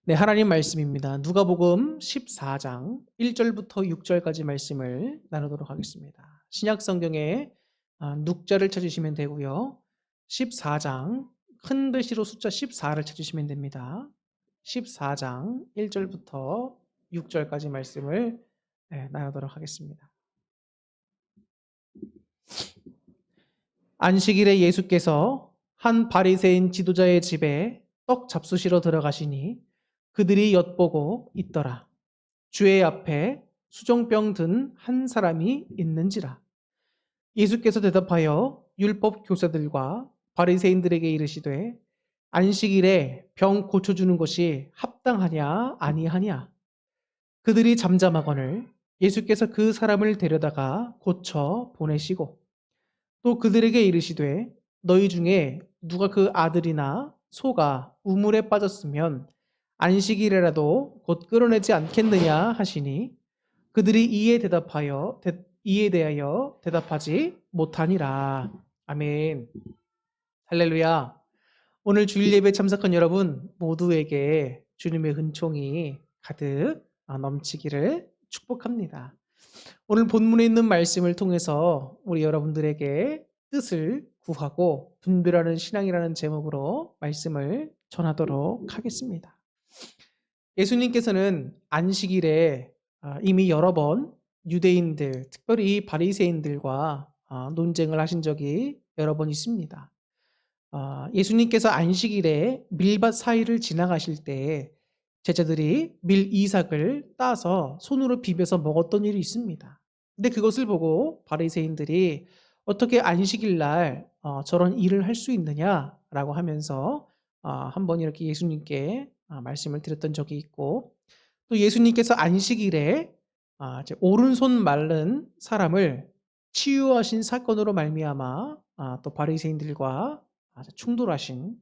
네, 하나님 말씀입니다. 누가복음 14장 1절부터 6절까지 말씀을 나누도록 하겠습니다. 신약 성경에 6절을 찾으시면 되고요. 14장 큰 글씨로 숫자 14를 찾으시면 됩니다. 14장 1절부터 6절까지 말씀을 나누도록 하겠습니다. 안식일에 예수께서 한 바리새인 지도자의 집에 떡 잡수시러 들어가시니 그들이 엿보고 있더라. 주의 앞에 수종병 든 한 사람이 있는지라. 예수께서 대답하여 율법 교사들과 바리새인들에게 이르시되 안식일에 병 고쳐주는 것이 합당하냐 아니하냐. 그들이 잠잠하거늘 예수께서 그 사람을 데려다가 고쳐 보내시고 또 그들에게 이르시되 너희 중에 누가 그 아들이나 소가 우물에 빠졌으면 안식일에라도 곧 끌어내지 않겠느냐 하시니 그들이 이에 대하여 대답하지 못하니라. 아멘. 할렐루야. 오늘 주일 예배 참석한 여러분 모두에게 주님의 은총이 가득 넘치기를 축복합니다. 오늘 본문에 있는 말씀을 통해서 우리 여러분들에게 뜻을 구하고 분별하는 신앙이라는 제목으로 말씀을 전하도록 하겠습니다. 예수님께서는 안식일에 이미 여러 번 유대인들, 특별히 바리새인들과 논쟁을 하신 적이 여러 번 있습니다. 예수님께서 안식일에 밀밭 사이를 지나가실 때 제자들이 밀 이삭을 따서 손으로 비벼서 먹었던 일이 있습니다. 근데 그것을 보고 바리새인들이 어떻게 안식일 날 저런 일을 할 수 있느냐라고 하면서 한번 이렇게 예수님께 말씀을 드렸던 적이 있고 또 예수님께서 안식일에 이제 오른손 마른 사람을 치유하신 사건으로 말미암아 또 바리새인들과 충돌하신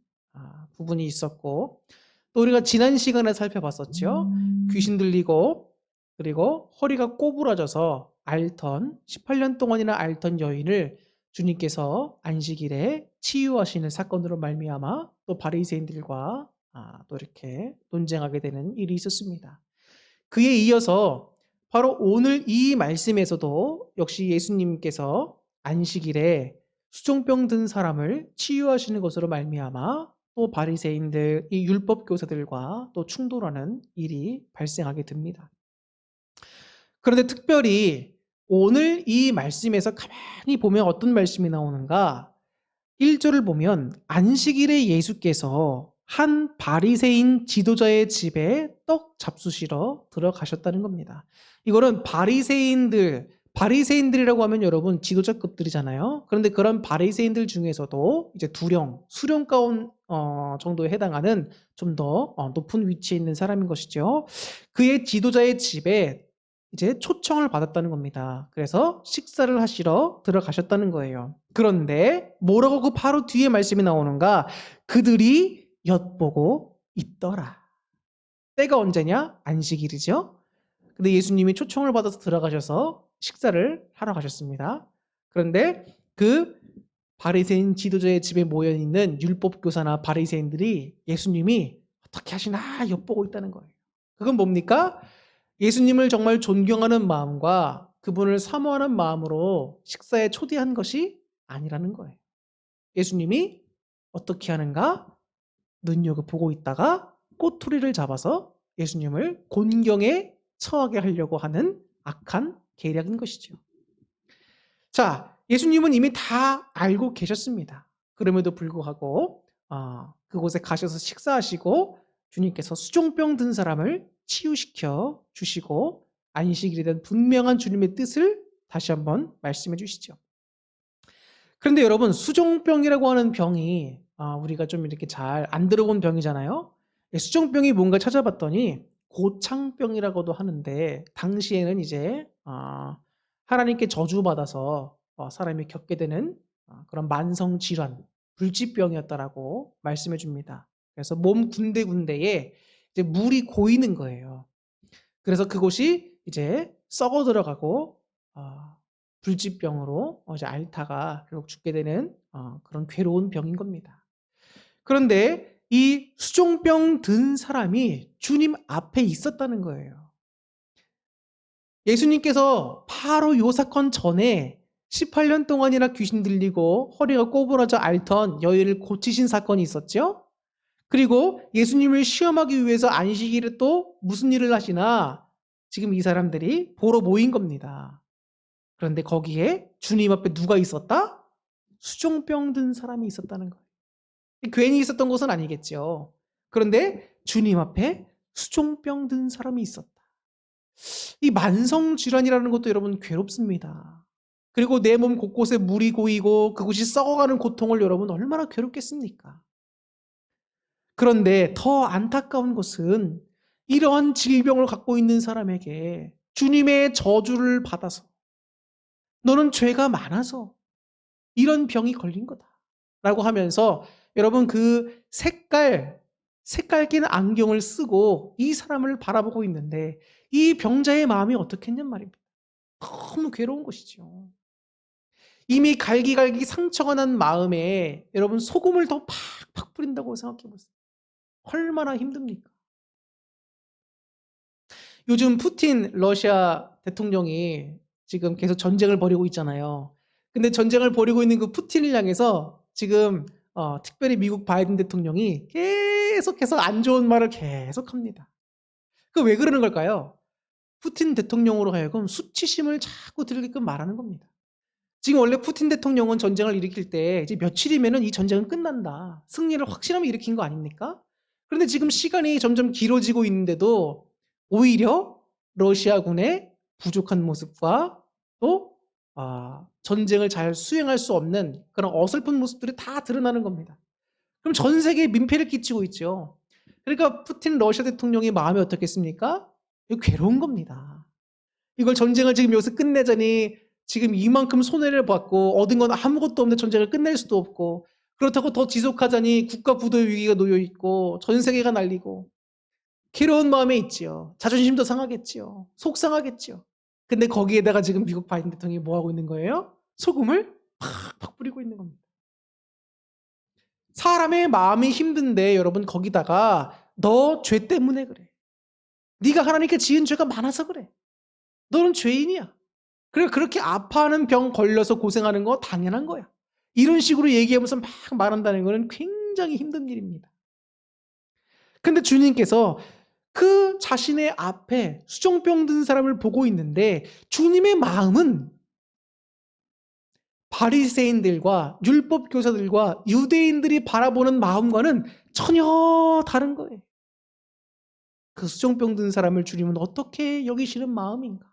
부분이 있었고 또 우리가 지난 시간에 살펴봤었죠. 귀신 들리고 그리고 허리가 꼬부라져서 앓던 18년 동안이나 앓던 여인을 주님께서 안식일에 치유하시는 사건으로 말미암아 또 바리새인들과 또 이렇게 논쟁하게 되는 일이 있었습니다. 그에 이어서 바로 오늘 이 말씀에서도 역시 예수님께서 안식일에 수종병 든 사람을 치유하시는 것으로 말미암아 또 바리새인들, 이 율법 교사들과 또 충돌하는 일이 발생하게 됩니다. 그런데 특별히 오늘 이 말씀에서 가만히 보면 어떤 말씀이 나오는가? 1절을 보면 안식일에 예수께서 한 바리새인 지도자의 집에 떡 잡수시러 들어가셨다는 겁니다. 이거는 바리새인들이라고 하면 여러분 지도자급들이잖아요. 그런데 그런 바리새인들 중에서도 이제 수령 가운 정도에 해당하는 좀 더 높은 위치에 있는 사람인 것이죠. 그의 지도자의 집에 이제 초청을 받았다는 겁니다. 그래서 식사를 하시러 들어가셨다는 거예요. 그런데 뭐라고 그 바로 뒤에 말씀이 나오는가? 그들이 엿보고 있더라. 때가 언제냐? 안식일이죠. 근데 예수님이 초청을 받아서 들어가셔서 식사를 하러 가셨습니다. 그런데 그 바리새인 지도자의 집에 모여 있는 율법 교사나 바리새인들이 예수님이 어떻게 하시나 엿보고 있다는 거예요. 그건 뭡니까? 예수님을 정말 존경하는 마음과 그분을 사모하는 마음으로 식사에 초대한 것이 아니라는 거예요. 예수님이 어떻게 하는가? 눈여겨보고 있다가 꼬투리를 잡아서 예수님을 곤경에 처하게 하려고 하는 악한 계략인 것이죠. 자, 예수님은 이미 다 알고 계셨습니다. 그럼에도 불구하고 그곳에 가셔서 식사하시고 주님께서 수종병 든 사람을 치유시켜 주시고 안식일에 대한 분명한 주님의 뜻을 다시 한번 말씀해 주시죠. 그런데 여러분 수종병이라고 하는 병이 우리가 좀 이렇게 잘 안 들어본 병이잖아요. 수종병이 뭔가 찾아봤더니 고창병이라고도 하는데 당시에는 이제 하나님께 저주받아서 사람이 겪게 되는 그런 만성 질환, 불치병이었다라고 말씀해 줍니다. 그래서 몸 군데군데에 이제 물이 고이는 거예요. 그래서 그곳이 이제 썩어 들어가고 불치병으로 이제 앓다가 결국 죽게 되는 그런 괴로운 병인 겁니다. 그런데 이 수종병 든 사람이 주님 앞에 있었다는 거예요. 예수님께서 바로 요 사건 전에 18년 동안이나 귀신 들리고 허리가 꼬부러져 앓던 여인을 고치신 사건이 있었죠. 그리고 예수님을 시험하기 위해서 안식일에 또 무슨 일을 하시나 지금 이 사람들이 보러 모인 겁니다. 그런데 거기에 주님 앞에 누가 있었다? 수종병 든 사람이 있었다는 거예요. 괜히 있었던 것은 아니겠죠. 그런데 주님 앞에 수종병 든 사람이 있었다. 이 만성 질환이라는 것도 여러분 괴롭습니다. 그리고 내 몸 곳곳에 물이 고이고 그곳이 썩어가는 고통을 여러분 얼마나 괴롭겠습니까? 그런데 더 안타까운 것은 이러한 질병을 갖고 있는 사람에게 주님의 저주를 받아서 너는 죄가 많아서 이런 병이 걸린 거다. 라고 하면서 여러분 그 색깔 낀 안경을 쓰고 이 사람을 바라보고 있는데 이 병자의 마음이 어떻겠냔 말입니다. 너무 괴로운 것이죠. 이미 갈기갈기 상처가 난 마음에 여러분 소금을 더 팍팍 뿌린다고 생각해 보세요. 얼마나 힘듭니까? 요즘 푸틴 러시아 대통령이 지금 계속 전쟁을 벌이고 있잖아요. 근데 전쟁을 벌이고 있는 그 푸틴을 향해서 지금 특별히 미국 바이든 대통령이 계속해서 안 좋은 말을 계속합니다. 그 왜 그러는 걸까요? 푸틴 대통령으로 하여금 수치심을 자꾸 들게끔 말하는 겁니다. 지금 원래 푸틴 대통령은 전쟁을 일으킬 때 이제 며칠이면은 이 전쟁은 끝난다. 승리를 확실하면 일으킨 거 아닙니까? 그런데 지금 시간이 점점 길어지고 있는데도 오히려 러시아군의 부족한 모습과 또 전쟁을 잘 수행할 수 없는 그런 어설픈 모습들이 다 드러나는 겁니다. 그럼 전 세계에 민폐를 끼치고 있죠. 그러니까 푸틴 러시아 대통령의 마음이 어떻겠습니까? 이거 괴로운 겁니다. 이걸 전쟁을 지금 여기서 끝내자니 지금 이만큼 손해를 받고 얻은 건 아무것도 없는데 전쟁을 끝낼 수도 없고 그렇다고 더 지속하자니 국가 부도의 위기가 놓여 있고 전 세계가 날리고 괴로운 마음에 있지요. 자존심도 상하겠지요. 속상하겠지요. 근데 거기에다가 지금 미국 바이든 대통령이 뭐 하고 있는 거예요? 소금을 팍팍 뿌리고 있는 겁니다. 사람의 마음이 힘든데 여러분 거기다가 너 죄 때문에 그래. 네가 하나님께 지은 죄가 많아서 그래. 너는 죄인이야. 그래 그렇게 아파하는 병 걸려서 고생하는 거 당연한 거야. 이런 식으로 얘기하면서 막 말한다는 것은 굉장히 힘든 일입니다. 근데 주님께서 그 자신의 앞에 수종병 든 사람을 보고 있는데 주님의 마음은 바리새인들과 율법 교사들과 유대인들이 바라보는 마음과는 전혀 다른 거예요. 그 수종병 든 사람을 주님은 어떻게 여기시는 마음인가?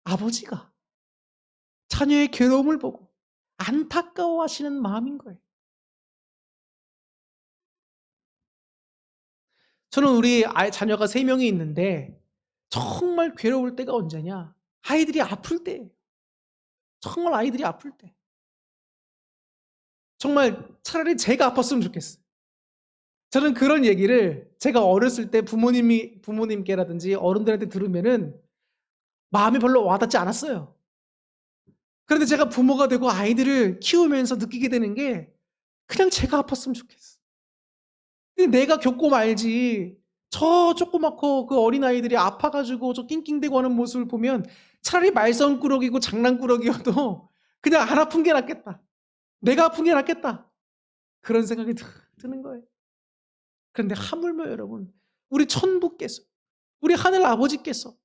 아버지가 자녀의 괴로움을 보고 안타까워하시는 마음인 거예요. 저는 우리 자녀가 3명이 있는데 정말 괴로울 때가 언제냐? 아이들이 아플 때예요. 정말 아이들이 아플 때. 정말 차라리 제가 아팠으면 좋겠어요. 저는 그런 얘기를 제가 어렸을 때 부모님께라든지 어른들한테 들으면은 마음이 별로 와닿지 않았어요. 그런데 제가 부모가 되고 아이들을 키우면서 느끼게 되는 게 그냥 제가 아팠으면 좋겠어. 근데 내가 겪고 말지 저 조그맣고 그 어린아이들이 아파 가지고 저 낑낑대고 하는 모습을 보면 차라리 말썽꾸러기고 장난꾸러기여도 그냥 안 아픈 게 낫겠다. 내가 아픈 게 낫겠다. 그런 생각이 드는 거예요. 그런데 하물며 여러분 우리 천부께서 우리 하늘 아버지께서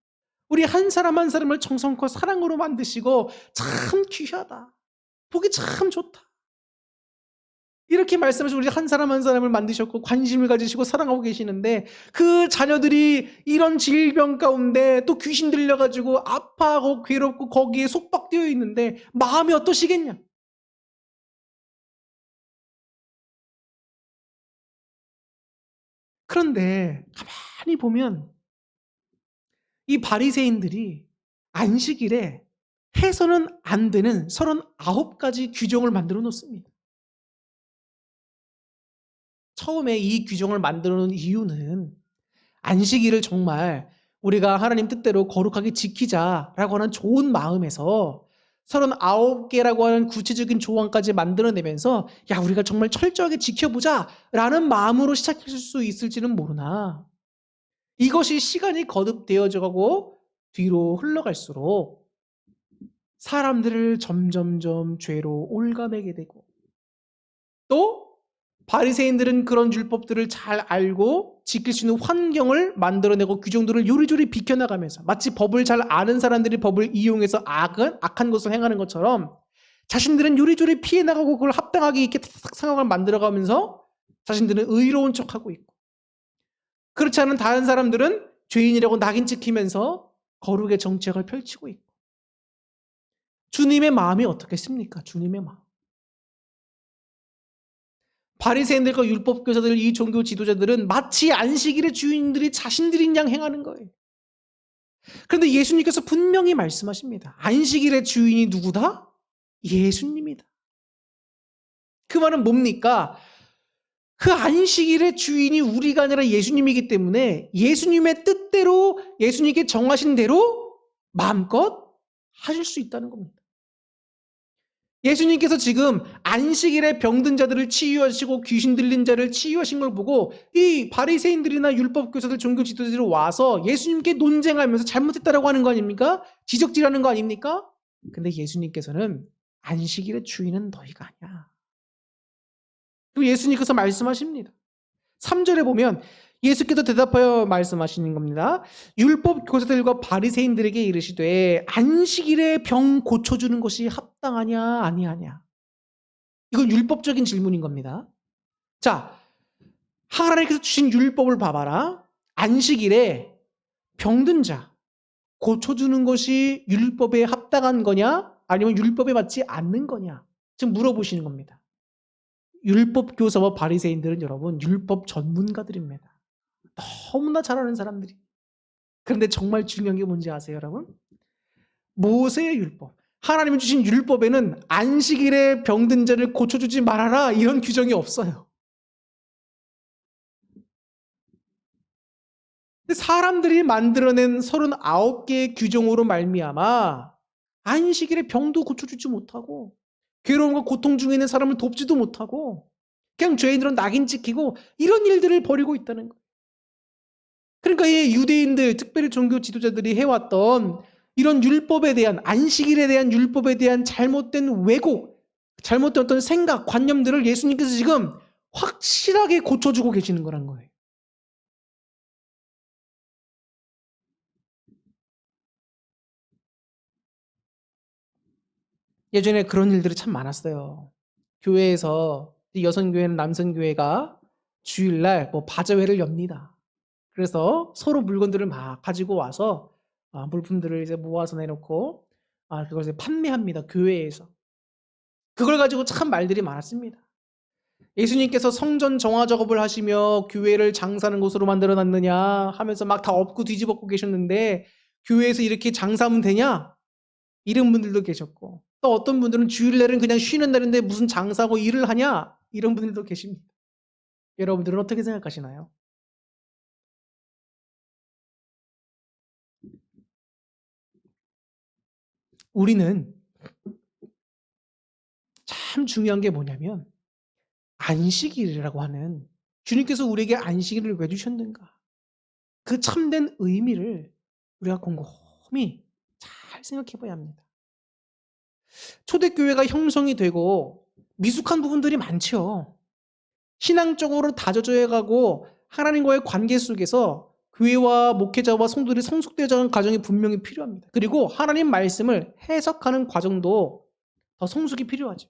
우리 한 사람 한 사람을 정성껏 사랑으로 만드시고 참 귀하다. 보기 참 좋다. 이렇게 말씀하시고 우리 한 사람 한 사람을 만드셨고 관심을 가지시고 사랑하고 계시는데 그 자녀들이 이런 질병 가운데 또 귀신 들려가지고 아파하고 괴롭고 거기에 속박되어 있는데 마음이 어떠시겠냐? 그런데 가만히 보면 이 바리새인들이 안식일에 해서는 안 되는 39가지 규정을 만들어 놓습니다. 처음에 이 규정을 만들어 놓은 이유는 안식일을 정말 우리가 하나님 뜻대로 거룩하게 지키자라고 하는 좋은 마음에서 39개라고 하는 구체적인 조항까지 만들어내면서 야, 우리가 정말 철저하게 지켜보자라는 마음으로 시작했을 수 있을지는 모르나 이것이 시간이 거듭되어져 가고 뒤로 흘러갈수록 사람들을 점점점 죄로 올가매게 되고 또 바리새인들은 그런 율법들을 잘 알고 지킬 수 있는 환경을 만들어내고 규정들을 요리조리 비켜나가면서 마치 법을 잘 아는 사람들이 법을 이용해서 악한 것을 행하는 것처럼 자신들은 요리조리 피해 나가고 그걸 합당하게 이렇게 상황을 만들어가면서 자신들은 의로운 척하고 있고 그렇지 않은 다른 사람들은 죄인이라고 낙인 찍히면서 거룩의 정책을 펼치고 있고 주님의 마음이 어떻겠습니까? 주님의 마음. 바리새인들과 율법 교사들 이 종교 지도자들은 마치 안식일의 주인들이 자신들인 양 행하는 거예요. 그런데 예수님께서 분명히 말씀하십니다. 안식일의 주인이 누구다? 예수님이다. 그 말은 뭡니까? 그 안식일의 주인이 우리가 아니라 예수님이기 때문에 예수님의 뜻대로 예수님께 정하신 대로 마음껏 하실 수 있다는 겁니다. 예수님께서 지금 안식일에 병든 자들을 치유하시고 귀신 들린 자를 치유하신 걸 보고 이 바리새인들이나 율법 교사들 종교 지도자들이 와서 예수님께 논쟁하면서 잘못했다라고 하는 거 아닙니까? 지적질하는 거 아닙니까? 근데 예수님께서는 안식일의 주인은 너희가 아니야. 그리고 예수님께서 말씀하십니다. 3절에 보면 예수께서 대답하여 말씀하시는 겁니다. 율법 교사들과 바리새인들에게 이르시되 안식일에 병 고쳐주는 것이 합당하냐 아니하냐. 이건 율법적인 질문인 겁니다. 자, 하나님께서 주신 율법을 봐봐라. 안식일에 병든 자 고쳐주는 것이 율법에 합당한 거냐 아니면 율법에 맞지 않는 거냐 지금 물어보시는 겁니다. 율법 교사와 바리새인들은 여러분 율법 전문가들입니다. 너무나 잘하는 사람들이. 그런데 정말 중요한 게 뭔지 아세요, 여러분? 모세의 율법. 하나님이 주신 율법에는 안식일에 병든 자를 고쳐주지 말아라 이런 규정이 없어요. 근데 사람들이 만들어낸 39개의 규정으로 말미암아 안식일에 병도 고쳐주지 못하고 괴로움과 고통 중에 있는 사람을 돕지도 못하고 그냥 죄인들은 낙인 찍히고 이런 일들을 벌이고 있다는 거예요. 그러니까 이 유대인들, 특별히 종교 지도자들이 해왔던 이런 율법에 대한, 안식일에 대한 율법에 대한 잘못된 왜곡, 잘못된 어떤 생각, 관념들을 예수님께서 지금 확실하게 고쳐주고 계시는 거란 거예요. 예전에 그런 일들이 참 많았어요. 교회에서 여성교회는 남성교회가 주일날 뭐 바자회를 엽니다. 그래서 서로 물건들을 막 가지고 와서 물품들을 이제 모아서 내놓고 그걸 이제 판매합니다. 교회에서. 그걸 가지고 참 말들이 많았습니다. 예수님께서 성전 정화 작업을 하시며 교회를 장사하는 곳으로 만들어 놨느냐 하면서 막 다 엎고 뒤집었고 계셨는데 교회에서 이렇게 장사하면 되냐? 이런 분들도 계셨고 또 어떤 분들은 주일날은 그냥 쉬는 날인데 무슨 장사하고 일을 하냐? 이런 분들도 계십니다. 여러분들은 어떻게 생각하시나요? 우리는 참 중요한 게 뭐냐면 안식일이라고 하는 주님께서 우리에게 안식일을 왜 주셨는가? 그 참된 의미를 우리가 곰곰이 잘 생각해 봐야 합니다. 초대교회가 형성이 되고 미숙한 부분들이 많죠. 신앙적으로 다져져 가고 하나님과의 관계 속에서 교회와 목회자와 성도들이 성숙되어가는 과정이 분명히 필요합니다. 그리고 하나님 말씀을 해석하는 과정도 더 성숙이 필요하죠.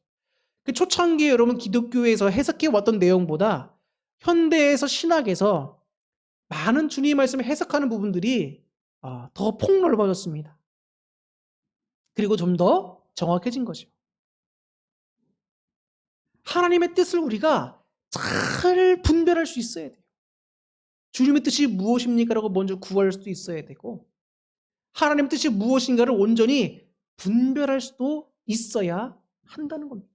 그 초창기에 여러분 기독교에서 해석해 왔던 내용보다 현대에서 신학에서 많은 주님의 말씀을 해석하는 부분들이 더 폭넓어졌습니다. 그리고 좀 더 정확해진 거죠. 하나님의 뜻을 우리가 잘 분별할 수 있어야 돼요. 주님의 뜻이 무엇입니까? 라고 먼저 구할 수도 있어야 되고 하나님의 뜻이 무엇인가를 온전히 분별할 수도 있어야 한다는 겁니다.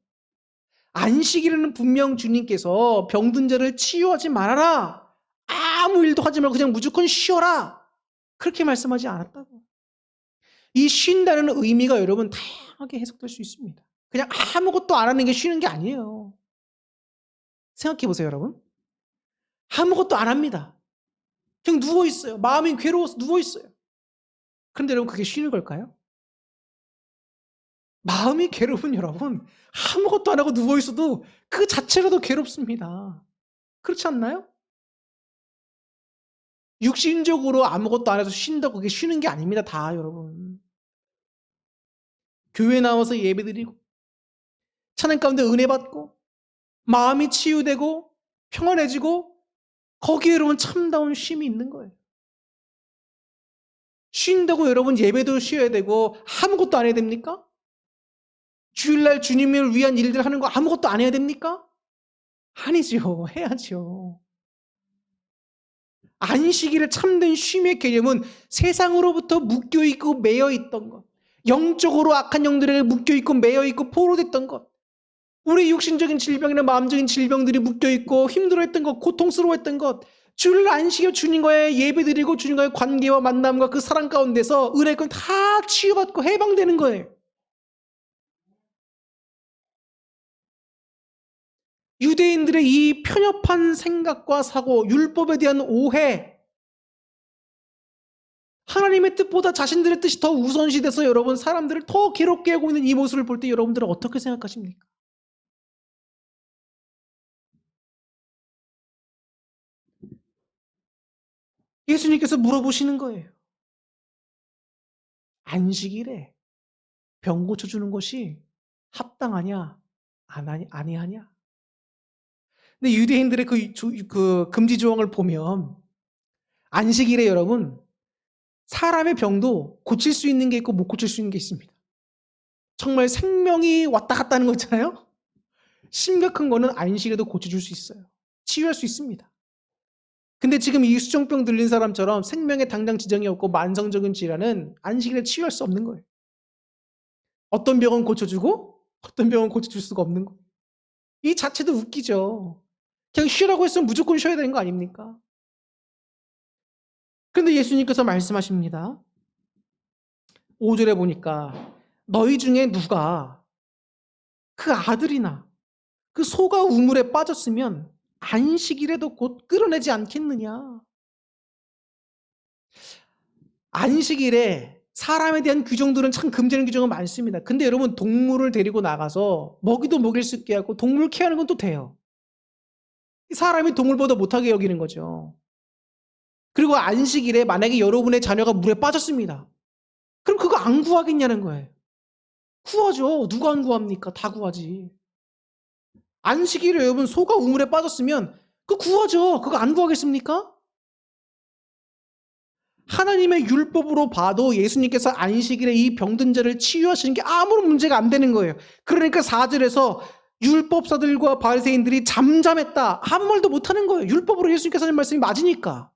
안식일에는 분명 주님께서 병든 자를 치유하지 말아라. 아무 일도 하지 말고 그냥 무조건 쉬어라. 그렇게 말씀하지 않았다고. 이 쉰다는 의미가 여러분 이상하게 해석될 수 있습니다. 그냥 아무것도 안 하는 게 쉬는 게 아니에요. 생각해 보세요, 여러분. 아무것도 안 합니다. 그냥 누워 있어요. 마음이 괴로워서 누워 있어요. 그런데 여러분 그게 쉬는 걸까요? 마음이 괴로운 여러분 아무것도 안 하고 누워 있어도 그 자체로도 괴롭습니다. 그렇지 않나요? 육신적으로 아무것도 안 해서 쉰다고 그게 쉬는 게 아닙니다, 다 여러분. 교회 나와서 예배드리고 찬양 가운데 은혜 받고 마음이 치유되고 평안해지고 거기에 여러분 참다운 쉼이 있는 거예요. 쉰다고 여러분 예배도 쉬어야 되고 아무것도 안 해야 됩니까? 주일날 주님을 위한 일들 하는 거 아무것도 안 해야 됩니까? 아니죠. 해야죠. 안식일의 참된 쉼의 개념은 세상으로부터 묶여있고 매여있던 것, 영적으로 악한 영들에게 묶여있고 매여있고 포로됐던 것, 우리 육신적인 질병이나 마음적인 질병들이 묶여있고 힘들어했던 것, 고통스러워했던 것, 주일 안식일 주님과의 예배드리고 주님과의 관계와 만남과 그 사랑 가운데서 은혜권 다 치유받고 해방되는 거예요. 유대인들의 이 편협한 생각과 사고, 율법에 대한 오해, 하나님의 뜻보다 자신들의 뜻이 더 우선시돼서 여러분 사람들을 더 괴롭게 하고 있는 이 모습을 볼 때 여러분들은 어떻게 생각하십니까? 예수님께서 물어보시는 거예요. 안식일에 병 고쳐주는 것이 합당하냐? 아니하냐? 근데 유대인들의 그 금지 조항을 보면 안식일에 여러분 사람의 병도 고칠 수 있는 게 있고 못 고칠 수 있는 게 있습니다. 정말 생명이 왔다 갔다 하는 거 있잖아요? 심각한 거는 안식일에도 고쳐줄 수 있어요. 치유할 수 있습니다. 근데 지금 이 수정병 들린 사람처럼 생명에 당장 지장이 없고 만성적인 질환은 안식일에 치유할 수 없는 거예요. 어떤 병은 고쳐주고 어떤 병은 고쳐줄 수가 없는 거예요. 이 자체도 웃기죠. 그냥 쉬라고 했으면 무조건 쉬어야 되는 거 아닙니까? 그런데 예수님께서 말씀하십니다. 5절에 보니까 너희 중에 누가 그 아들이나 그 소가 우물에 빠졌으면 안식일에도 곧 끌어내지 않겠느냐. 안식일에 사람에 대한 규정들은 참 금지하는 규정은 많습니다. 근데 여러분 동물을 데리고 나가서 먹이도 먹일 수 있게 하고 동물 케어하는 건 또 돼요. 사람이 동물보다 못하게 여기는 거죠. 그리고 안식일에 만약에 여러분의 자녀가 물에 빠졌습니다. 그럼 그거 안 구하겠냐는 거예요. 구하죠. 누가 안 구합니까? 다 구하지. 안식일에 여러분 소가 우물에 빠졌으면 그거 구하죠. 그거 안 구하겠습니까? 하나님의 율법으로 봐도 예수님께서 안식일에 이 병든 자를 치유하시는 게 아무런 문제가 안 되는 거예요. 그러니까 4절에서 율법사들과 바리새인들이 잠잠했다. 아무 말도 못하는 거예요. 율법으로 예수님께서 하신 말씀이 맞으니까.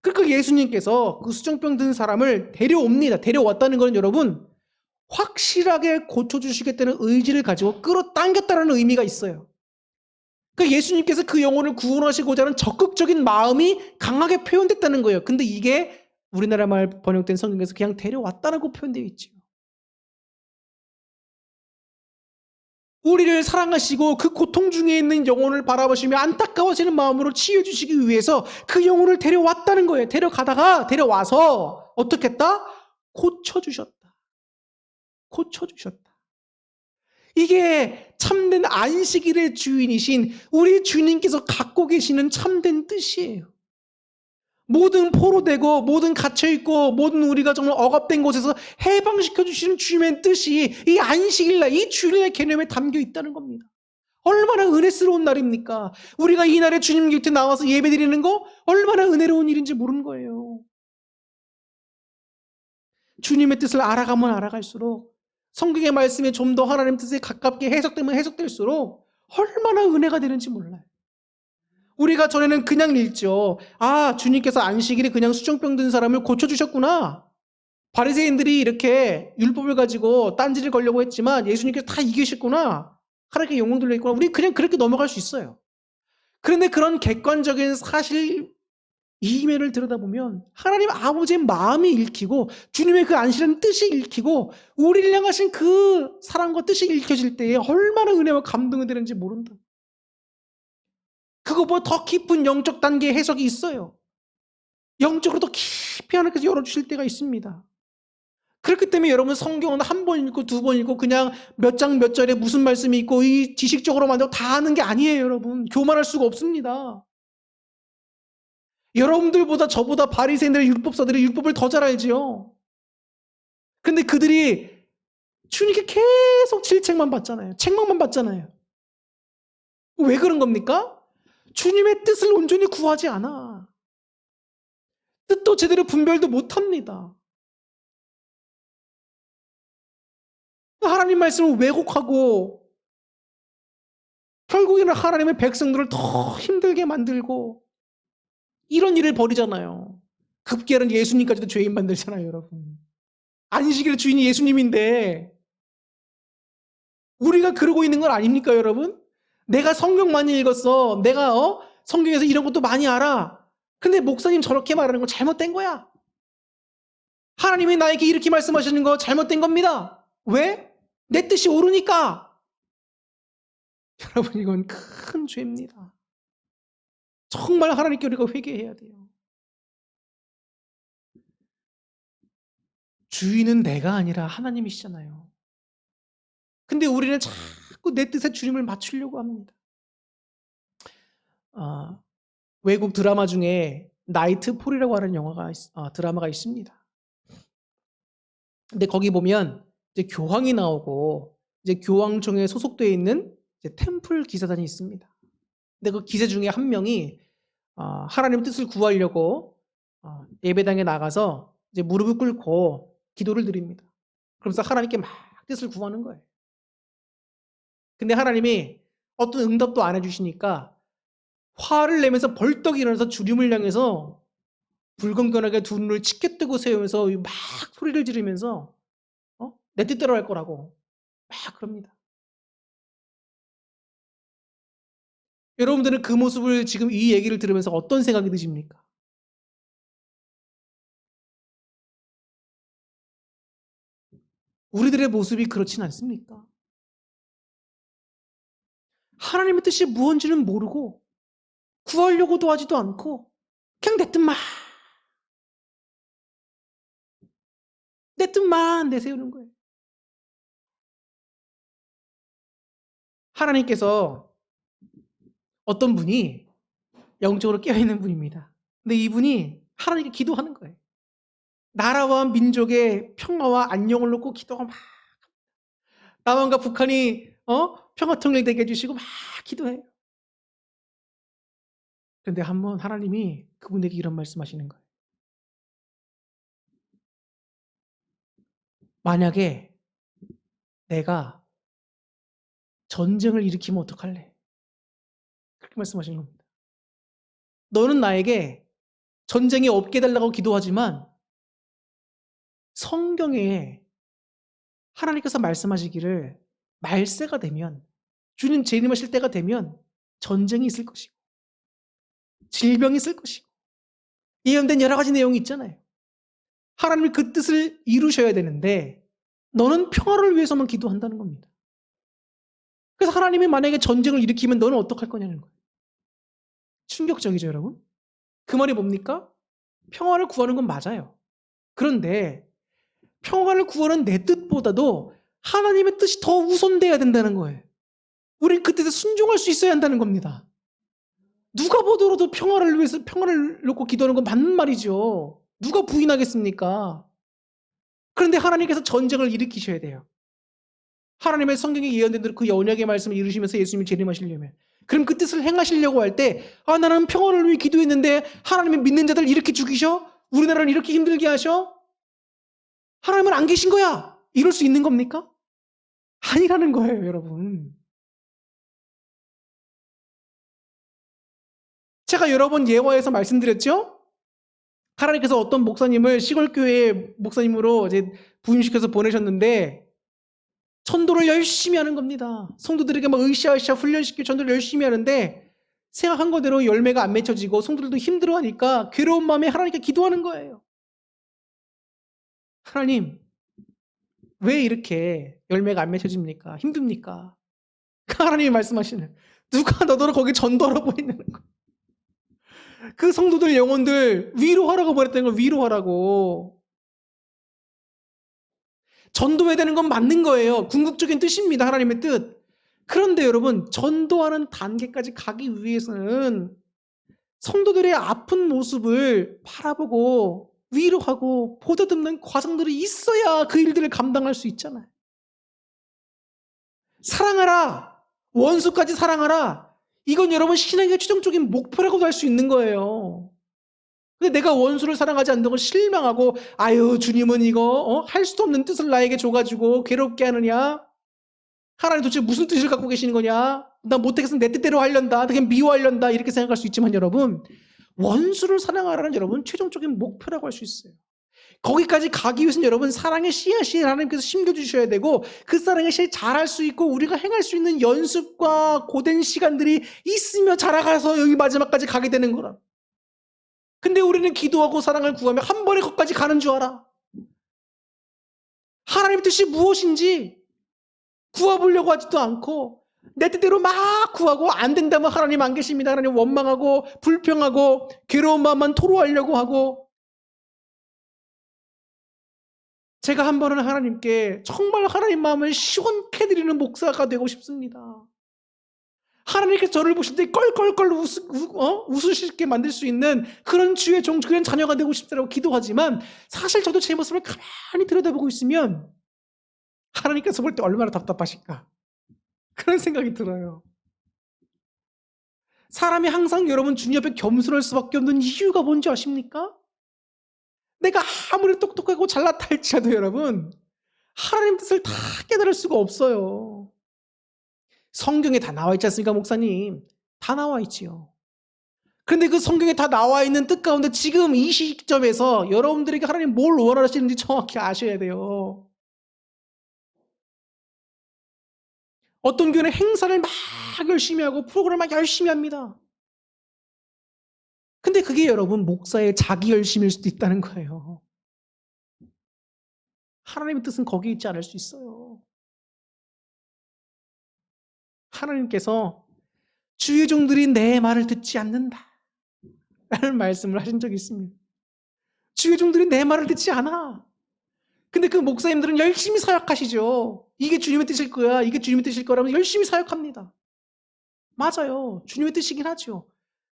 그러니까 예수님께서 그 수정병 든 사람을 데려옵니다. 데려왔다는 건 여러분 확실하게 고쳐주시겠다는 의지를 가지고 끌어당겼다는 의미가 있어요. 그러니까 예수님께서 그 영혼을 구원하시고자 하는 적극적인 마음이 강하게 표현됐다는 거예요. 근데 이게 우리나라 말 번역된 성경에서 그냥 데려왔다라고 표현되어 있죠. 우리를 사랑하시고 그 고통 중에 있는 영혼을 바라보시며 안타까워지는 마음으로 치유해 주시기 위해서 그 영혼을 데려왔다는 거예요. 데려와서 어떻게 했다? 고쳐주셨다. 고쳐주셨다. 이게 참된 안식일의 주인이신 우리 주님께서 갖고 계시는 참된 뜻이에요. 모든 포로되고 모든 갇혀있고 모든 우리가 정말 억압된 곳에서 해방시켜 주시는 주님의 뜻이 이 안식일날 이 주일의 개념에 담겨 있다는 겁니다. 얼마나 은혜스러운 날입니까? 우리가 이 날에 주님 곁에 나와서 예배드리는 거 얼마나 은혜로운 일인지 모르는 거예요. 주님의 뜻을 알아가면 알아갈수록 성경의 말씀에 좀 더 하나님 뜻에 가깝게 해석되면 해석될수록 얼마나 은혜가 되는지 몰라요. 우리가 전에는 그냥 읽죠. 아, 주님께서 안식일에 그냥 수정병 든 사람을 고쳐주셨구나. 바리새인들이 이렇게 율법을 가지고 딴지를 걸려고 했지만 예수님께서 다 이기셨구나. 하나님께 영광 돌려있구나. 우리 그냥 그렇게 넘어갈 수 있어요. 그런데 그런 객관적인 사실 이면을 들여다보면 하나님 아버지의 마음이 읽히고 주님의 그 안시라는 뜻이 읽히고 우리를 향하신 그 사랑과 뜻이 읽혀질 때에 얼마나 은혜와 감동이 되는지 모른다. 그거보다 더 깊은 영적 단계의 해석이 있어요. 영적으로 더 깊이 하나님께서 열어주실 때가 있습니다. 그렇기 때문에 여러분 성경은 한 번 읽고 두 번 읽고 그냥 몇 장 몇 절에 무슨 말씀이 있고 이 지식적으로만 다 아는 게 아니에요, 여러분. 교만할 수가 없습니다. 여러분들보다 저보다 바리새인들의 율법사들이 율법을 더 잘 알지요. 근데 그들이 주님께 계속 질책만 받잖아요. 책망만 받잖아요. 왜 그런 겁니까? 주님의 뜻을 온전히 구하지 않아. 뜻도 제대로 분별도 못합니다. 하나님 말씀을 왜곡하고 결국에는 하나님의 백성들을 더 힘들게 만들고 이런 일을 벌이잖아요. 급기야는 예수님까지도 죄인 만들잖아요, 여러분. 안식일의 주인이 예수님인데 우리가 그러고 있는 건 아닙니까, 여러분? 내가 성경 많이 읽었어. 내가 성경에서 이런 것도 많이 알아. 근데 목사님 저렇게 말하는 건 잘못된 거야. 하나님이 나에게 이렇게 말씀하시는 거 잘못된 겁니다. 왜? 내 뜻이 옳으니까. 여러분, 이건 큰 죄입니다. 정말 하나님께 우리가 회개해야 돼요. 주인은 내가 아니라 하나님이시잖아요. 근데 우리는 자꾸 내 뜻에 주님을 맞추려고 합니다. 외국 드라마 중에 나이트폴이라고 하는 드라마가 있습니다. 근데 거기 보면 이제 교황이 나오고 이제 교황청에 소속되어 있는 이제 템플 기사단이 있습니다. 근데 그 기사 중에 한 명이 하나님 뜻을 구하려고 예배당에 나가서 이제 무릎을 꿇고 기도를 드립니다. 그러면서 하나님께 막 뜻을 구하는 거예요. 근데 하나님이 어떤 응답도 안 해주시니까 화를 내면서 벌떡 일어나서 주님을 향해서 불건건하게 두 눈을 치켜 뜨고 세우면서 막 소리를 지르면서 내 뜻대로 할 거라고 막 그럽니다. 여러분들은 그 모습을 지금 이 얘기를 들으면서 어떤 생각이 드십니까? 우리들의 모습이 그렇진 않습니까? 하나님의 뜻이 무엇인지는 모르고 구하려고도 하지도 않고 그냥 내 뜻만 내세우는 거예요. 하나님께서 어떤 분이 영적으로 깨어있는 분입니다. 근데 이분이 하나님께 기도하는 거예요. 나라와 민족의 평화와 안녕을 놓고 기도가 막 남한과 북한이 평화 통일되게 해주시고 막 기도해요. 그런데 한번 하나님이 그분에게 이런 말씀하시는 거예요. 만약에 내가 전쟁을 일으키면 어떡할래? 그렇게 말씀하시는 겁니다. 너는 나에게 전쟁이 없게 해달라고 기도하지만 성경에 하나님께서 말씀하시기를 말세가 되면 주님 재림하실 때가 되면 전쟁이 있을 것이고 질병이 있을 것이고 예언된 여러 가지 내용이 있잖아요. 하나님이 그 뜻을 이루셔야 되는데 너는 평화를 위해서만 기도한다는 겁니다. 그래서 하나님이 만약에 전쟁을 일으키면 너는 어떡할 거냐는 거예요. 충격적이죠, 여러분? 그 말이 뭡니까? 평화를 구하는 건 맞아요. 그런데 평화를 구하는 내 뜻보다도 하나님의 뜻이 더 우선돼야 된다는 거예요. 우린 그 뜻에 순종할 수 있어야 한다는 겁니다. 누가 보더라도 평화를 위해서 평화를 놓고 기도하는 건 맞는 말이죠. 누가 부인하겠습니까? 그런데 하나님께서 전쟁을 일으키셔야 돼요. 하나님의 성경에 예언된 대로 그 언약의 말씀을 이루시면서 예수님이 재림하시려면 그럼 그 뜻을 행하시려고 할 때 나는 평화를 위해 기도했는데 하나님의 믿는 자들을 이렇게 죽이셔? 우리나라를 이렇게 힘들게 하셔? 하나님은 안 계신 거야. 이럴 수 있는 겁니까? 아니라는 거예요, 여러분. 제가 여러 번 예화에서 말씀드렸죠? 하나님께서 어떤 목사님을 시골교회 목사님으로 이제 부임시켜서 보내셨는데 전도를 열심히 하는 겁니다. 성도들에게 막 으쌰으쌰 훈련시키고 전도를 열심히 하는데 생각한 거대로 열매가 안 맺혀지고 성도들도 힘들어하니까 괴로운 마음에 하나님께 기도하는 거예요. 하나님, 왜 이렇게 열매가 안 맺혀집니까? 힘듭니까? 하나님이 말씀하시는, 누가 너더러 거기 전도하라고 했냐는 거. 그 성도들 영혼들 위로하라고 버렸다는 걸 위로하라고. 전도해야 되는 건 맞는 거예요. 궁극적인 뜻입니다. 하나님의 뜻. 그런데 여러분, 전도하는 단계까지 가기 위해서는 성도들의 아픈 모습을 바라보고 위로하고 보다듬는 과정들이 있어야 그 일들을 감당할 수 있잖아요. 사랑하라. 원수까지 사랑하라. 이건 여러분 신앙의 최종적인 목표라고도 할 수 있는 거예요. 근데 내가 원수를 사랑하지 않는 걸 실망하고 아유 주님은 이거 할 수도 없는 뜻을 나에게 줘가지고 괴롭게 하느냐? 하나님 도대체 무슨 뜻을 갖고 계시는 거냐? 나 못하겠어 내 뜻대로 하련다. 그냥 미워하련다. 이렇게 생각할 수 있지만 여러분 원수를 사랑하라는 여러분 최종적인 목표라고 할 수 있어요. 거기까지 가기 위해서는 여러분 사랑의 씨앗이 하나님께서 심겨주셔야 되고 그 사랑의 씨앗이 자랄 수 있고 우리가 행할 수 있는 연습과 고된 시간들이 있으며 자라가서 여기 마지막까지 가게 되는 거라. 근데 우리는 기도하고 사랑을 구하며 한 번에 거기까지 가는 줄 알아. 하나님의 뜻이 무엇인지 구해보려고 하지도 않고 내 뜻대로 막 구하고 안 된다면 하나님 안 계십니다. 하나님 원망하고 불평하고 괴로운 마음만 토로하려고 하고. 제가 한 번은 하나님께 정말 하나님 마음을 시원케 드리는 목사가 되고 싶습니다. 하나님께서 저를 보실 때 껄껄껄 웃으시게 만들 수 있는 그런 주의 종, 그런 자녀가 되고 싶다고 기도하지만 사실 저도 제 모습을 가만히 들여다보고 있으면 하나님께서 볼 때 얼마나 답답하실까 그런 생각이 들어요. 사람이 항상 여러분 주님 앞에 겸손할 수밖에 없는 이유가 뭔지 아십니까? 내가 아무리 똑똑하고 잘났다 할지라도 여러분 하나님 뜻을 다 깨달을 수가 없어요. 성경에 다 나와 있지 않습니까 목사님? 다 나와 있지요. 그런데 그 성경에 다 나와 있는 뜻 가운데 지금 이 시점에서 여러분들에게 하나님 뭘 원하시는지 정확히 아셔야 돼요. 어떤 교회는 행사를 막 열심히 하고 프로그램을 막 열심히 합니다. 근데 그게 여러분 목사의 자기 열심일 수도 있다는 거예요. 하나님의 뜻은 거기에 있지 않을 수 있어요. 하나님께서 주의 종들이 내 말을 듣지 않는다 라는 말씀을 하신 적이 있습니다. 주의 종들이 내 말을 듣지 않아. 근데 그 목사님들은 열심히 사역하시죠. 이게 주님의 뜻일 거야. 이게 주님의 뜻일 거라면 열심히 사역합니다. 맞아요. 주님의 뜻이긴 하죠.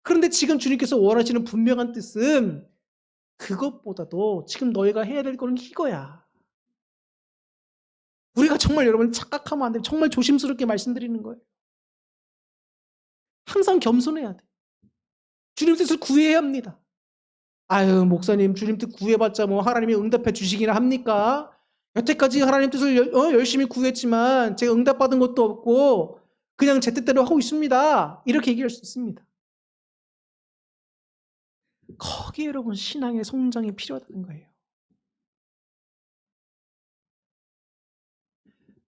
그런데 지금 주님께서 원하시는 분명한 뜻은 그것보다도 지금 너희가 해야 될 거는 이거야. 우리가 정말 여러분 착각하면 안 돼. 정말 조심스럽게 말씀드리는 거예요. 항상 겸손해야 돼. 주님 뜻을 구해야 합니다. 아유 목사님 주님 뜻 구해봤자 뭐 하나님이 응답해 주시기나 합니까? 여태까지 하나님 뜻을 열심히 구했지만 제가 응답받은 것도 없고 그냥 제 뜻대로 하고 있습니다. 이렇게 얘기할 수 있습니다. 거기에 여러분 신앙의 성장이 필요하다는 거예요.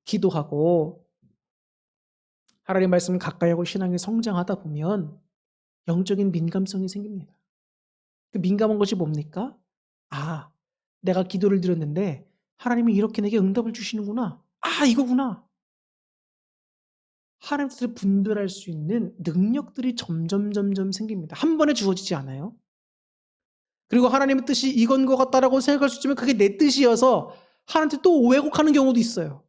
기도하고 하나님 말씀을 가까이 하고 신앙이 성장하다 보면 영적인 민감성이 생깁니다. 그 민감한 것이 뭡니까? 아, 내가 기도를 드렸는데 하나님이 이렇게 내게 응답을 주시는구나. 아, 이거구나. 하나님 뜻을 분별할 수 있는 능력들이 점점 생깁니다. 한 번에 주어지지 않아요. 그리고 하나님의 뜻이 이건 것 같다라고 생각할 수 있지만 그게 내 뜻이어서 하나님 뜻 또 왜곡하는 경우도 있어요.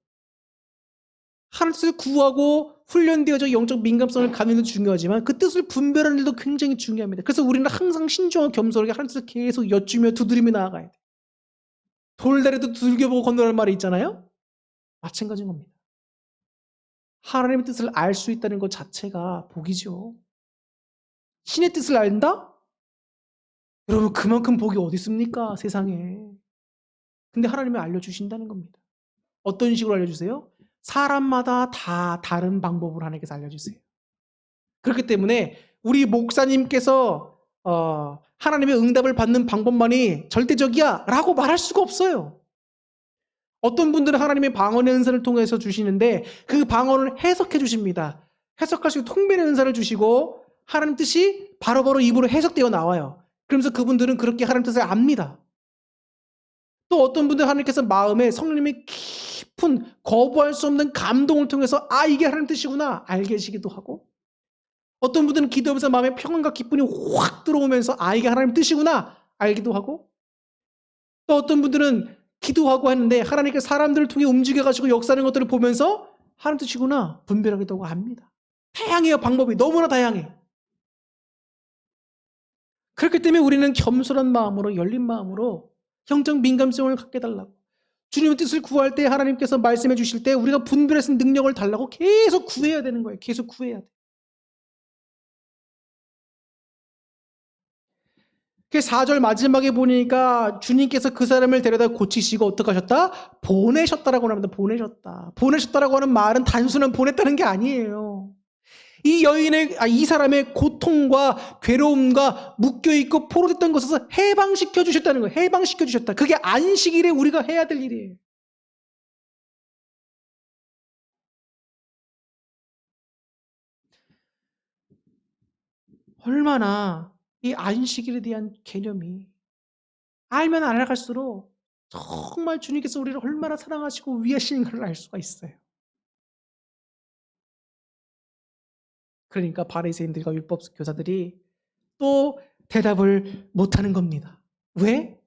하나님 뜻을 구하고 훈련되어져 영적 민감성을 갖는 일도 중요하지만 그 뜻을 분별하는 일도 굉장히 중요합니다. 그래서 우리는 항상 신중하고 겸손하게 하나님 뜻을 계속 여쭈며 두드리며 나아가야 돼요. 돌다리도 두들겨보고 건너라는 말이 있잖아요. 마찬가지인 겁니다. 하나님의 뜻을 알 수 있다는 것 자체가 복이죠. 신의 뜻을 안다? 여러분 그만큼 복이 어디 있습니까? 세상에. 근데 하나님이 알려주신다는 겁니다. 어떤 식으로 알려주세요? 사람마다 다 다른 방법으로 하나님께서 알려주세요. 그렇기 때문에 우리 목사님께서 하나님의 응답을 받는 방법만이 절대적이야 라고 말할 수가 없어요. 어떤 분들은 하나님의 방언의 은사를 통해서 주시는데 그 방언을 해석해 주십니다. 해석할 수 있는 통변의 은사를 주시고 하나님 뜻이 바로바로 입으로 해석되어 나와요. 그러면서 그분들은 그렇게 하나님 뜻을 압니다. 또 어떤 분들은 하나님께서 마음에 성령님의 깊은 거부할 수 없는 감동을 통해서 이게 하나님 뜻이구나 알게 하시기도 하고, 어떤 분들은 기도하면서 마음에 평안과 기쁨이 확 들어오면서 이게 하나님 뜻이구나 알기도 하고, 또 어떤 분들은 기도하고 하는데 하나님께서 사람들을 통해 움직여 가지고 역사하는 것들을 보면서 하나님 뜻이구나 분별하기도 하고 합니다. 다양해요. 방법이 너무나 다양해. 그렇기 때문에 우리는 겸손한 마음으로, 열린 마음으로 영적 민감성을 갖게 해달라고, 주님의 뜻을 구할 때 하나님께서 말씀해 주실 때 우리가 분별할 수 있는 능력을 달라고 계속 구해야 되는 거예요. 계속 구해야 돼. 그 4절 마지막에 보니까 주님께서 그 사람을 데려다 고치시고 어떻게 하셨다? 보내셨다라고 합니다. 보내셨다. 보내셨다라고 하는 말은 단순한 보냈다는 게 아니에요. 이 사람의 고통과 괴로움과 묶여있고 포로됐던 것에서 해방시켜 주셨다는 거예요. 해방시켜 주셨다. 그게 안식일에 우리가 해야 될 일이에요. 얼마나 이 안식일에 대한 개념이 알면 알아갈수록 정말 주님께서 우리를 얼마나 사랑하시고 위하시는 걸 알 수가 있어요. 그러니까 바리새인들과 율법 교사들이 또 대답을 못하는 겁니다. 왜?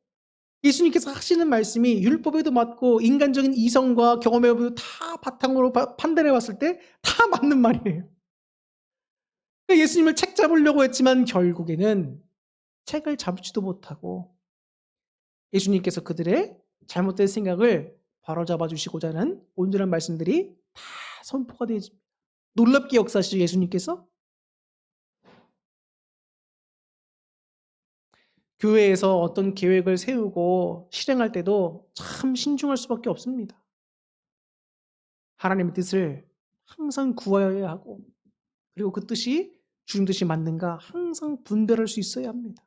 예수님께서 하시는 말씀이 율법에도 맞고 인간적인 이성과 경험에도 다 바탕으로 판단해 봤을 때 다 맞는 말이에요. 그러니까 예수님을 책 잡으려고 했지만 결국에는 책을 잡지도 못하고 예수님께서 그들의 잘못된 생각을 바로잡아 주시고자 하는 온전한 말씀들이 다 선포가 되어집니다. 놀랍게 역사하시죠, 예수님께서. 교회에서 어떤 계획을 세우고 실행할 때도 참 신중할 수밖에 없습니다. 하나님의 뜻을 항상 구하여야 하고, 그리고 그 뜻이 주님 뜻이 맞는가 항상 분별할 수 있어야 합니다.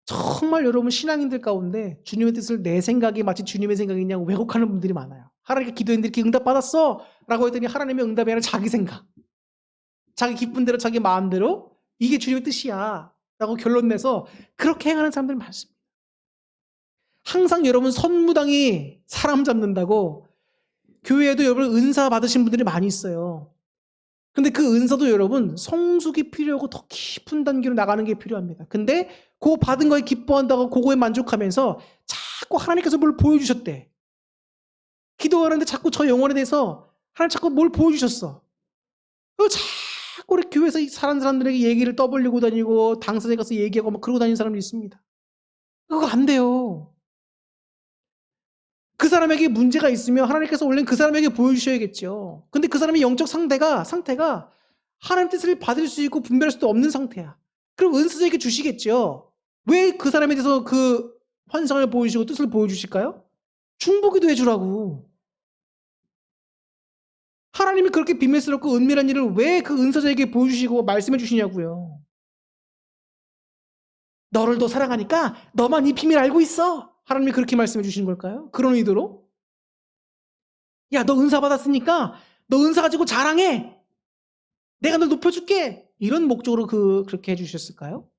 정말 여러분 신앙인들 가운데 주님의 뜻을 내 생각이 마치 주님의 생각이냐고 왜곡하는 분들이 많아요. 하나님께 기도했는데 이렇게 응답받았어 라고 했더니 하나님의 응답이 아니라 자기 생각, 자기 기쁜 대로 자기 마음대로 이게 주님의 뜻이야 라고 결론 내서 그렇게 행하는 사람들 많습니다. 항상 여러분 선무당이 사람 잡는다고 교회에도 여러분 은사 받으신 분들이 많이 있어요. 근데 그 은사도 여러분 성숙이 필요하고 더 깊은 단계로 나가는 게 필요합니다. 근데 그 받은 거에 기뻐한다고 그거에 만족하면서 자꾸 하나님께서 뭘 보여주셨대. 기도하는데 자꾸 저 영혼에 대해서 하나님 자꾸 뭘 보여주셨어. 그리고 자꾸 우리 교회에서 사는 사람들에게 얘기를 떠벌리고 다니고 당사자에 가서 얘기하고 막 그러고 다니는 사람도 있습니다. 그거 안 돼요. 그 사람에게 문제가 있으면 하나님께서 원래는 그 사람에게 보여주셔야겠죠. 근데 그 사람의 영적 상태가 하나님 뜻을 받을 수 있고 분별할 수도 없는 상태야. 그럼 은사자에게 주시겠죠. 왜 그 사람에 대해서 그 환상을 보여주시고 뜻을 보여주실까요? 중보기도 해주라고. 하나님이 그렇게 비밀스럽고 은밀한 일을 왜 그 은사자에게 보여주시고 말씀해 주시냐고요. 너를 더 사랑하니까 너만 이 비밀 알고 있어. 하나님이 그렇게 말씀해 주시는 걸까요? 그런 의도로? 야, 너 은사 받았으니까 너 은사 가지고 자랑해. 내가 널 높여줄게. 이런 목적으로 그렇게 해주셨을까요?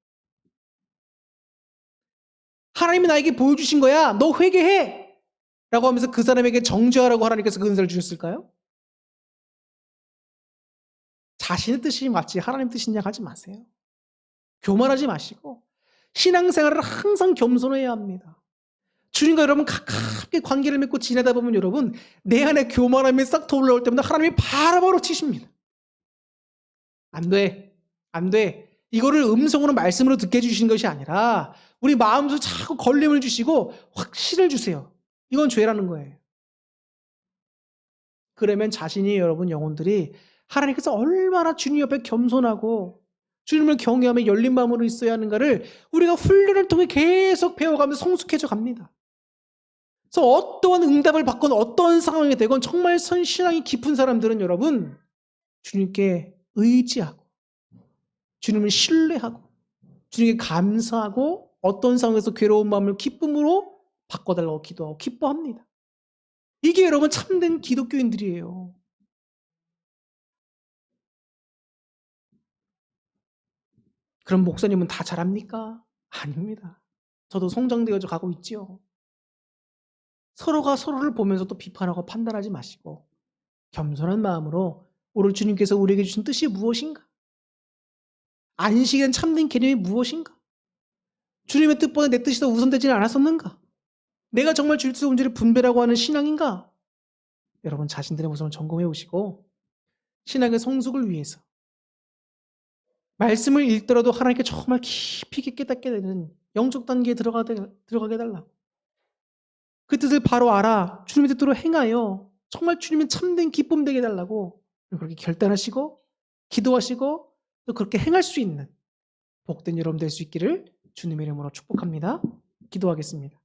하나님이 나에게 보여주신 거야. 너 회개해. 라고 하면서 그 사람에게 정죄하라고 하나님께서 그 은사를 주셨을까요? 자신의 뜻이 맞지 하나님 뜻이냐 하지 마세요. 교만하지 마시고 신앙생활을 항상 겸손해야 합니다. 주님과 여러분 가깝게 관계를 맺고 지내다 보면 여러분 내 안에 교만함이 싹 올라올 때마다 하나님이 바로바로 치십니다. 안 돼. 안 돼. 이거를 음성으로 말씀으로 듣게 해주시는 것이 아니라 우리 마음속에 자꾸 걸림을 주시고 확신을 주세요. 이건 죄라는 거예요. 그러면 자신이 여러분 영혼들이 하나님께서 얼마나 주님 옆에 겸손하고 주님을 경외하며 열린 마음으로 있어야 하는가를 우리가 훈련을 통해 계속 배워가면서 성숙해져 갑니다. 그래서 어떠한 응답을 받건 어떤 상황이 되건 정말 신앙이 깊은 사람들은 여러분 주님께 의지하고 주님을 신뢰하고 주님께 감사하고 어떤 상황에서 괴로운 마음을 기쁨으로 바꿔달라고 기도하고 기뻐합니다. 이게 여러분 참된 기독교인들이에요. 그럼 목사님은 다 잘합니까? 아닙니다. 저도 성장되어져 가고 있지요. 서로가 서로를 보면서 또 비판하고 판단하지 마시고 겸손한 마음으로 오늘 주님께서 우리에게 주신 뜻이 무엇인가? 안식에 대한 참된 개념이 무엇인가? 주님의 뜻보다 내 뜻이 더 우선되지는 않았었는가? 내가 정말 질서 문제를 분별하고 하는 신앙인가? 여러분 자신들의 모습을 점검해 보시고 신앙의 성숙을 위해서 말씀을 읽더라도 하나님께 정말 깊이 있게 깨닫게 되는 영적 단계에 들어가게 해달라고. 그 뜻을 바로 알아 주님의 뜻대로 행하여 정말 주님의 참된 기쁨 되게 해달라고 그렇게 결단하시고 기도하시고 또 그렇게 행할 수 있는 복된 여러분 될 수 있기를 주님의 이름으로 축복합니다. 기도하겠습니다.